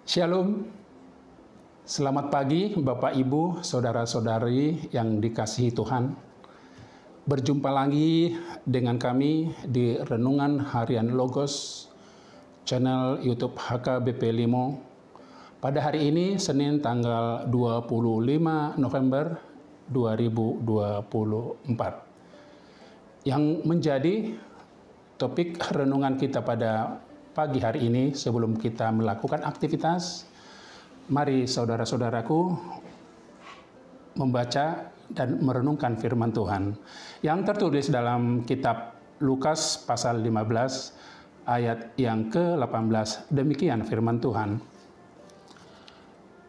Shalom, selamat pagi Bapak Ibu, Saudara-saudari yang dikasihi Tuhan. Berjumpa lagi dengan kami di Renungan Harian Logos, channel YouTube HKBP Limo. Pada hari ini, Senin tanggal 25 November 2024. Yang menjadi topik renungan kita pada pagi hari ini, sebelum kita melakukan aktivitas, mari saudara-saudaraku membaca dan merenungkan firman Tuhan yang tertulis dalam kitab Lukas pasal 15 ayat yang ke-18. Demikian firman Tuhan.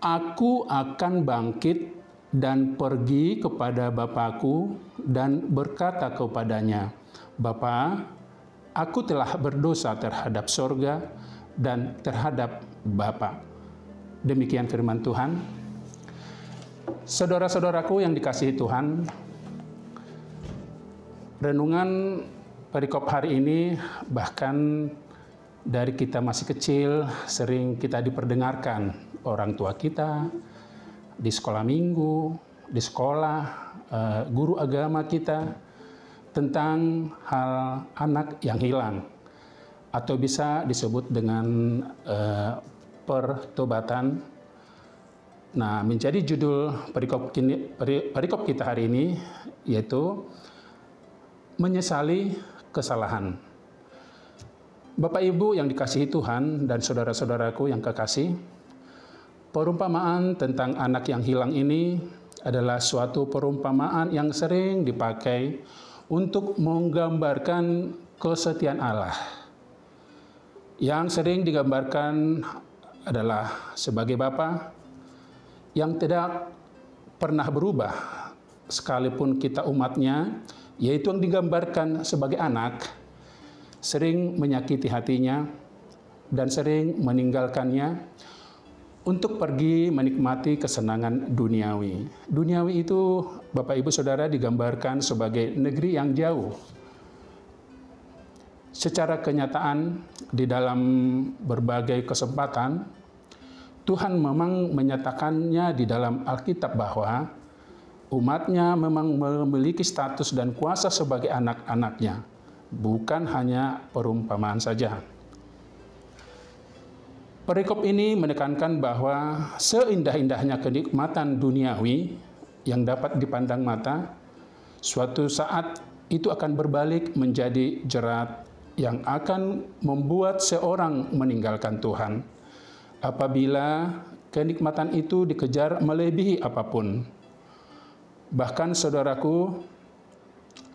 Aku akan bangkit dan pergi kepada Bapakku dan berkata kepadanya, Bapa, aku telah berdosa terhadap sorga dan terhadap Bapa. Demikian firman Tuhan. Saudara-saudaraku yang dikasihi Tuhan, renungan perikop hari ini bahkan dari kita masih kecil sering kita diperdengarkan orang tua kita, di sekolah minggu, di sekolah, guru agama kita, tentang hal anak yang hilang, atau bisa disebut dengan pertobatan. Nah, menjadi judul perikop kita hari ini yaitu menyesali kesalahan. Bapak Ibu yang dikasihi Tuhan dan saudara-saudaraku yang kekasih, perumpamaan tentang anak yang hilang ini adalah suatu perumpamaan yang sering dipakai untuk menggambarkan kesetiaan Allah. Yang sering digambarkan adalah sebagai Bapa yang tidak pernah berubah, sekalipun kita umatnya, yaitu yang digambarkan sebagai anak, sering menyakiti hatinya dan sering meninggalkannya untuk pergi menikmati kesenangan duniawi. Duniawi itu, Bapak Ibu Saudara, digambarkan sebagai negeri yang jauh. Secara kenyataan, di dalam berbagai kesempatan, Tuhan memang menyatakannya di dalam Alkitab bahwa umatnya memang memiliki status dan kuasa sebagai anak-anaknya, bukan hanya perumpamaan saja. Perikop ini menekankan bahwa seindah-indahnya kenikmatan duniawi yang dapat dipandang mata, suatu saat itu akan berbalik menjadi jerat yang akan membuat seorang meninggalkan Tuhan apabila kenikmatan itu dikejar melebihi apapun. Bahkan saudaraku,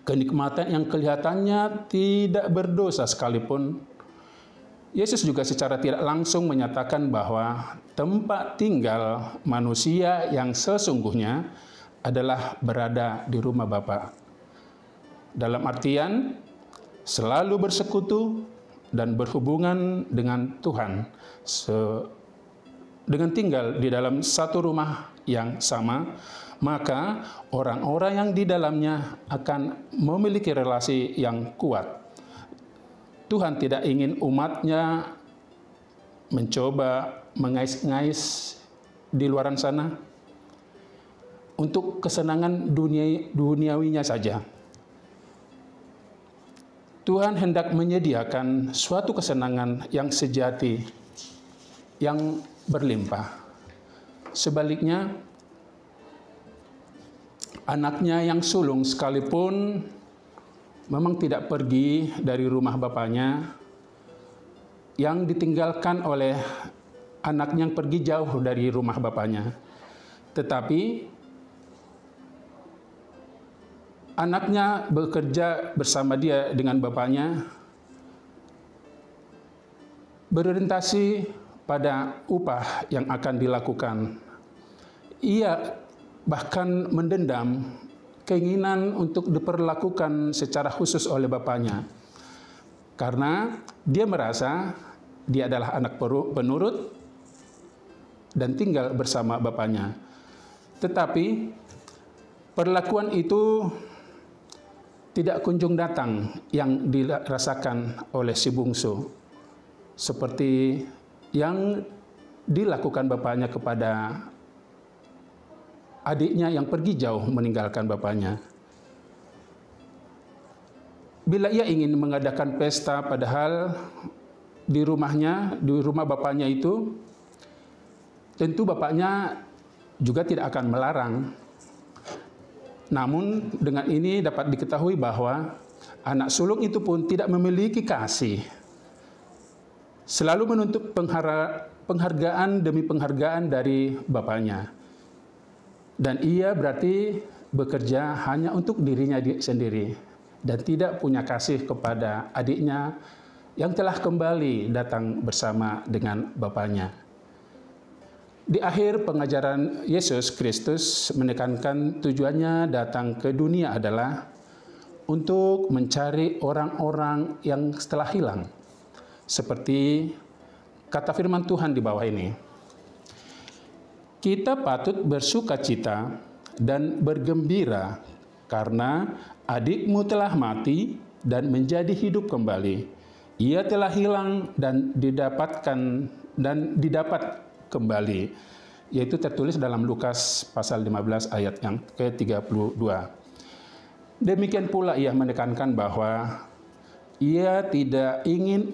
kenikmatan yang kelihatannya tidak berdosa sekalipun, Yesus juga secara tidak langsung menyatakan bahwa tempat tinggal manusia yang sesungguhnya adalah berada di rumah Bapa. Dalam artian, selalu bersekutu dan berhubungan dengan Tuhan, dengan tinggal di dalam satu rumah yang sama, maka orang-orang yang di dalamnya akan memiliki relasi yang kuat. Tuhan tidak ingin umatnya mencoba mengais-ngais di luar sana untuk kesenangan duniawinya saja. Tuhan hendak menyediakan suatu kesenangan yang sejati, yang berlimpah. Sebaliknya, anaknya yang sulung sekalipun memang tidak pergi dari rumah bapaknya, yang ditinggalkan oleh anak yang pergi jauh dari rumah bapaknya. Tetapi anaknya bekerja bersama dia dengan bapaknya, berorientasi pada upah yang akan dilakukan. Ia bahkan mendendam keinginan untuk diperlakukan secara khusus oleh bapaknya, karena dia merasa dia adalah anak penurut dan tinggal bersama bapaknya. Tetapi perlakuan itu tidak kunjung datang yang dirasakan oleh si bungsu, seperti yang dilakukan bapaknya kepada adiknya yang pergi jauh meninggalkan bapaknya. Bila ia ingin mengadakan pesta, padahal di rumahnya, di rumah bapaknya itu, tentu bapaknya juga tidak akan melarang. Namun dengan ini dapat diketahui bahwa anak sulung itu pun tidak memiliki kasih. Selalu menuntut penghargaan demi penghargaan dari bapaknya. Dan ia berarti bekerja hanya untuk dirinya sendiri dan tidak punya kasih kepada adiknya yang telah kembali datang bersama dengan bapaknya. Di akhir pengajaran Yesus Kristus menekankan tujuannya datang ke dunia adalah untuk mencari orang-orang yang telah hilang. Seperti kata firman Tuhan di bawah ini. Kita patut bersukacita dan bergembira karena adikmu telah mati dan menjadi hidup kembali. Ia telah hilang dan didapat kembali. Yaitu tertulis dalam Lukas pasal 15 ayat yang ke-32. Demikian pula ia menekankan bahwa ia tidak ingin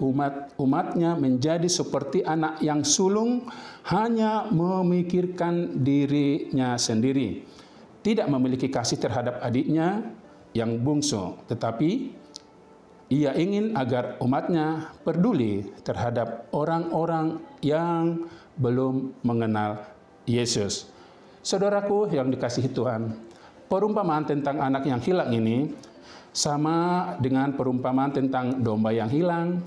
umatnya menjadi seperti anak yang sulung hanya memikirkan dirinya sendiri. Tidak memiliki kasih terhadap adiknya yang bungsu, tetapi ia ingin agar umatnya peduli terhadap orang-orang yang belum mengenal Yesus. Saudaraku yang dikasihi Tuhan, perumpamaan tentang anak yang hilang ini sama dengan perumpamaan tentang domba yang hilang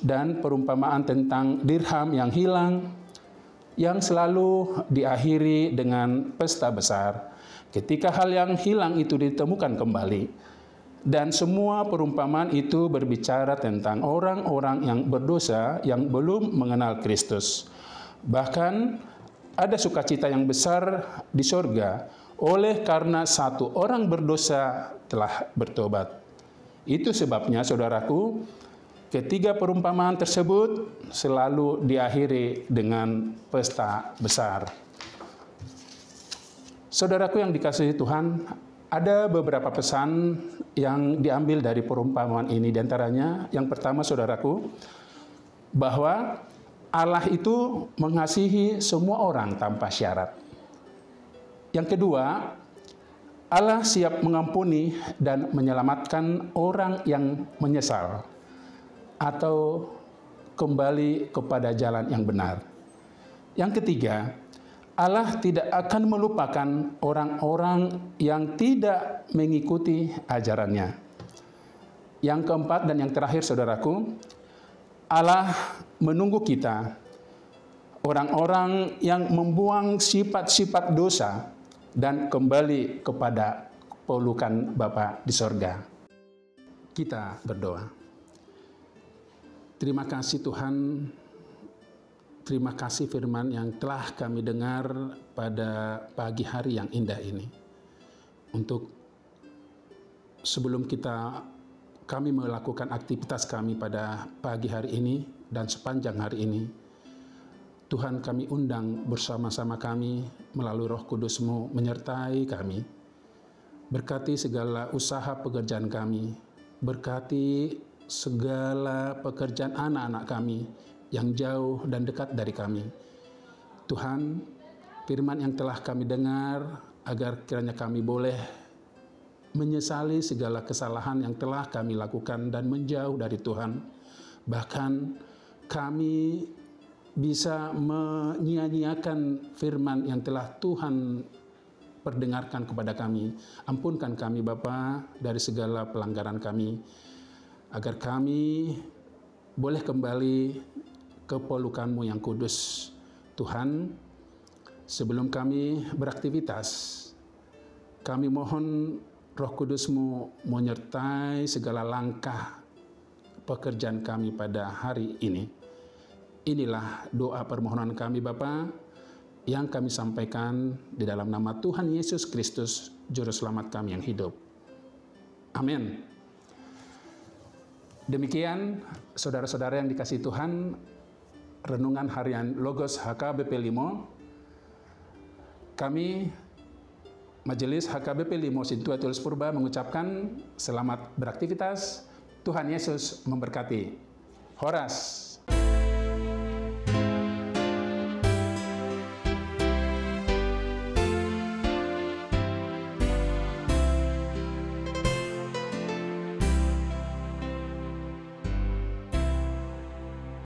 dan perumpamaan tentang dirham yang hilang yang selalu diakhiri dengan pesta besar ketika hal yang hilang itu ditemukan kembali. Dan semua perumpamaan itu berbicara tentang orang-orang yang berdosa yang belum mengenal Kristus. Bahkan ada sukacita yang besar di sorga oleh karena satu orang berdosa telah bertobat. Itu sebabnya, saudaraku, ketiga perumpamaan tersebut selalu diakhiri dengan pesta besar. Saudaraku yang dikasihi Tuhan, ada beberapa pesan yang diambil dari perumpamaan ini. Di antaranya, yang pertama, saudaraku, bahwa Allah itu mengasihi semua orang tanpa syarat. Yang kedua, Allah siap mengampuni dan menyelamatkan orang yang menyesal atau kembali kepada jalan yang benar. Yang ketiga, Allah tidak akan melupakan orang-orang yang tidak mengikuti ajarannya. Yang keempat dan yang terakhir, saudaraku, Allah menunggu kita, orang-orang yang membuang sifat-sifat dosa dan kembali kepada pelukan Bapa di sorga. Kita berdoa. Terima kasih Tuhan, terima kasih firman yang telah kami dengar pada pagi hari yang indah ini. Untuk sebelum kami melakukan aktivitas kami pada pagi hari ini dan sepanjang hari ini, Tuhan kami undang bersama-sama kami melalui Roh Kudus-Mu menyertai kami. Berkati segala usaha pekerjaan kami, berkati segala pekerjaan anak-anak kami yang jauh dan dekat dari kami. Tuhan, firman yang telah kami dengar, agar kiranya kami boleh menyesali segala kesalahan yang telah kami lakukan dan menjauh dari Tuhan. Bahkan kami bisa menyia-nyiakan firman yang telah Tuhan perdengarkan kepada kami. Ampunkan kami Bapa dari segala pelanggaran kami, agar kami boleh kembali ke pelukan-Mu yang kudus. Tuhan, sebelum kami beraktivitas, kami mohon Roh Kudus-Mu menyertai segala langkah pekerjaan kami pada hari ini. Inilah doa permohonan kami Bapa yang kami sampaikan di dalam nama Tuhan Yesus Kristus, Juru Selamat kami yang hidup. Amin. Demikian, saudara-saudara yang dikasihi Tuhan, Renungan Harian Logos HKBP Limo, kami Majelis HKBP Limo Sintua Tulus Purba mengucapkan selamat beraktivitas. Tuhan Yesus memberkati. Horas.